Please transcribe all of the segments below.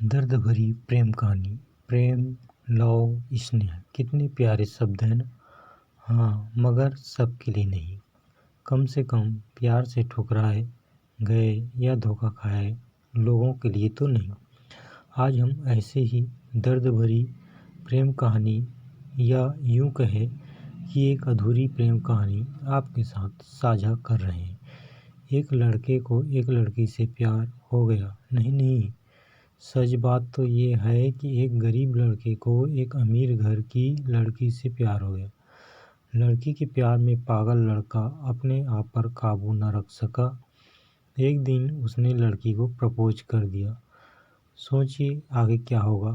दर्द भरी प्रेम कहानी। प्रेम, लव, स्नेह कितने प्यारे शब्द हैं ना। हाँ, मगर सबके लिए नहीं। कम से कम प्यार से ठुकराए गए या धोखा खाए लोगों के लिए तो नहीं। आज हम ऐसे ही दर्द भरी प्रेम कहानी या यूं कहे कि एक अधूरी प्रेम कहानी आपके साथ साझा कर रहे हैं। एक लड़के को एक लड़की से प्यार हो गया। नहीं, सच बात तो ये है कि एक गरीब लड़के को एक अमीर घर की लड़की से प्यार हो गया। लड़की के प्यार में पागल लड़का अपने आप पर काबू न रख सका। एक दिन उसने लड़की को प्रपोज कर दिया। सोचिए आगे क्या हुआ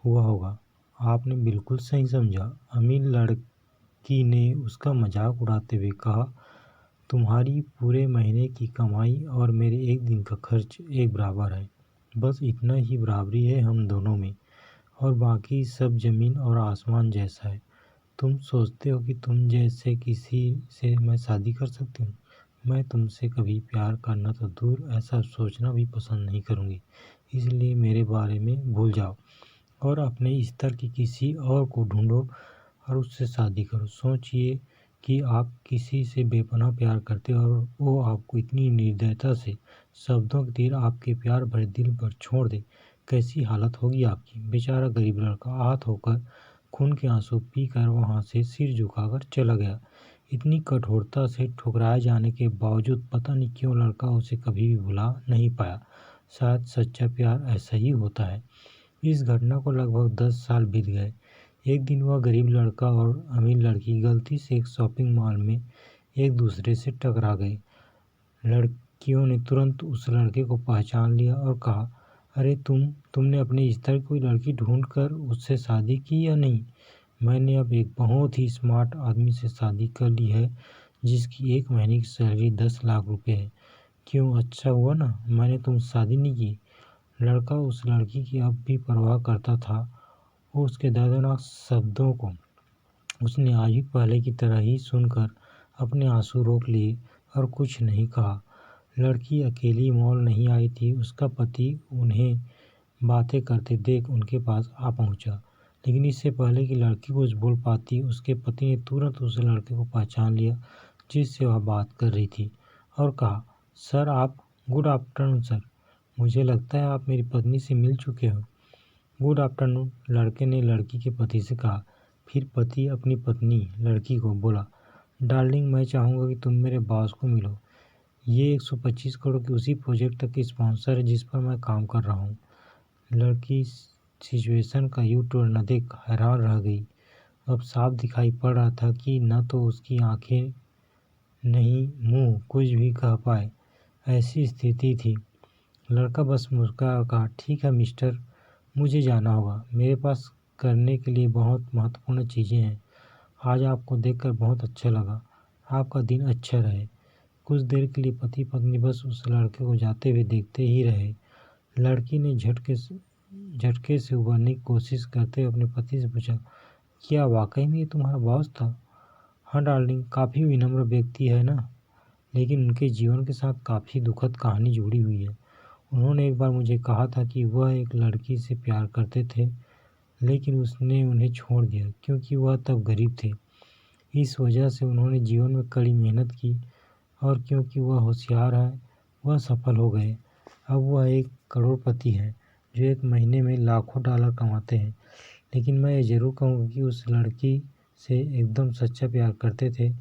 होगा। आपने बिल्कुल सही समझा। अमीर लड़की ने उसका मजाक उड़ाते हुए कहा, तुम्हारी पूरे महीने की कमाई और मेरे एक दिन का खर्च एक बराबर है। बस इतना ही बराबरी है हम दोनों में, और बाकी सब जमीन और आसमान जैसा है। तुम सोचते हो कि तुम जैसे किसी से मैं शादी कर सकती हूँ? मैं तुमसे कभी प्यार करना तो दूर, ऐसा सोचना भी पसंद नहीं करूँगी। इसलिए मेरे बारे में भूल जाओ और अपने स्तर की किसी और को ढूंढो और उससे शादी करो। सोचिए कि आप किसी से बेपनाह प्यार करते हो और वो आपको इतनी निर्दयता से शब्दों के तीर आपके प्यार भरे दिल पर छोड़ दे, कैसी हालत होगी आपकी। बेचारा गरीब लड़का आहत होकर खून के आंसू पीकर वहां से सिर झुकाकर चला गया। इतनी कठोरता से ठुकराए जाने के बावजूद पता नहीं क्यों लड़का उसे कभी भी भुला नहीं पाया। शायद सच्चा प्यार ऐसा ही होता है। इस घटना को लगभग 10 साल बीत गए। एक दिन वह गरीब लड़का और अमीर लड़की गलती से एक शॉपिंग मॉल में एक दूसरे से टकरा गए। लड़कियों ने तुरंत उस लड़के को पहचान लिया और कहा, अरे तुमने अपने स्तर की कोई लड़की ढूंढ कर उससे शादी की या नहीं? मैंने अब एक बहुत ही स्मार्ट आदमी से शादी कर ली है जिसकी एक महीने की सैलरी 10 लाख रुपए है। क्यों, अच्छा हुआ ना मैंने तुमसे शादी नहीं की। लड़का उस लड़की की अब भी परवाह करता था। वो उसके दर्दनाक शब्दों को उसने आज भी पहले की तरह ही सुनकर अपने आंसू रोक लिए और कुछ नहीं कहा। लड़की अकेली मॉल नहीं आई थी। उसका पति उन्हें बातें करते देख उनके पास आ पहुंचा। लेकिन इससे पहले कि लड़की कुछ बोल पाती, उसके पति ने तुरंत उस लड़के को पहचान लिया जिससे वह बात कर रही थी और कहा, सर आप, गुड आफ्टरनून सर। मुझे लगता है आप मेरी पत्नी से मिल चुके हो। गुड आफ्टरनून, लड़के ने लड़की के पति से कहा। फिर पति अपनी पत्नी लड़की को बोला, डार्लिंग मैं चाहूँगा कि तुम मेरे बॉस को मिलो। ये 125 करोड़ के उसी प्रोजेक्ट तक के स्पॉन्सर है जिस पर मैं काम कर रहा हूँ। लड़की सिचुएशन का यू टर्न न देख हैरान रह गई। अब साफ दिखाई पड़ रहा था कि न तो उसकी आंखें नहीं मुंह कुछ भी कह पाए, ऐसी स्थिति थी। लड़का बस मुस्कुराया और कहा, ठीक है मिस्टर, मुझे जाना होगा। मेरे पास करने के लिए बहुत महत्वपूर्ण चीज़ें हैं। आज आपको देखकर बहुत अच्छा लगा। आपका दिन अच्छा रहे। कुछ देर के लिए पति पत्नी बस उस लड़के को जाते हुए देखते ही रहे। लड़की ने झटके से उबरने की कोशिश करते हुए अपने पति से पूछा, क्या वाकई में ये तुम्हारा बॉस था? हाँ डार्लिंग, काफ़ी विनम्र व्यक्ति है ना, लेकिन उनके जीवन के साथ काफ़ी दुखद कहानी जुड़ी हुई है। उन्होंने एक बार मुझे कहा था कि वह एक लड़की से प्यार करते थे, लेकिन उसने उन्हें छोड़ दिया क्योंकि वह तब गरीब थे। इस वजह से उन्होंने जीवन में कड़ी मेहनत की और क्योंकि वह होशियार है, वह सफल हो गए। अब वह एक करोड़पति है जो एक महीने में लाखों डॉलर कमाते हैं। लेकिन मैं ये ज़रूर कहूँगा कि उस लड़की से एकदम सच्चा प्यार करते थे,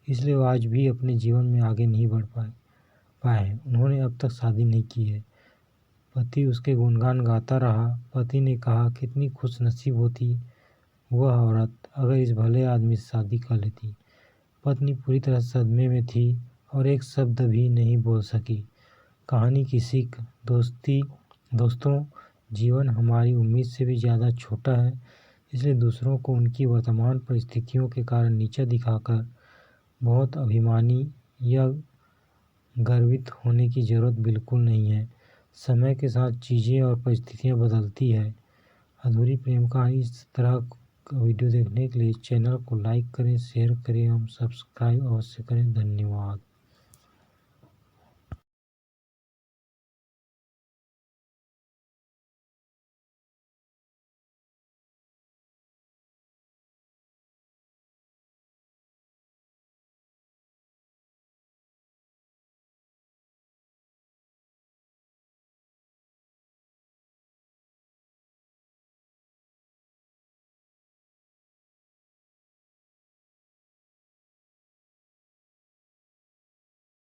इसलिए वो आज भी अपने जीवन में आगे नहीं बढ़ पाए। उन्होंने अब तक शादी नहीं की है। पति उसके गुणगान गाता रहा। पति ने कहा, कितनी खुशनसीब होती वह औरत अगर इस भले आदमी से शादी कर लेती। पत्नी पूरी तरह सदमे में थी और एक शब्द भी नहीं बोल सकी। कहानी की सीख, दोस्तों, जीवन हमारी उम्मीद से भी ज़्यादा छोटा है, इसलिए दूसरों को उनकी वर्तमान परिस्थितियों के कारण नीचा दिखाकर बहुत अभिमानी या गर्वित होने की ज़रूरत बिल्कुल नहीं है। समय के साथ चीज़ें और परिस्थितियाँ बदलती है। अधूरी प्रेम कहानी इस तरह का वीडियो देखने के लिए चैनल को लाइक करें, शेयर करें एवं सब्सक्राइब अवश्य करें। धन्यवाद।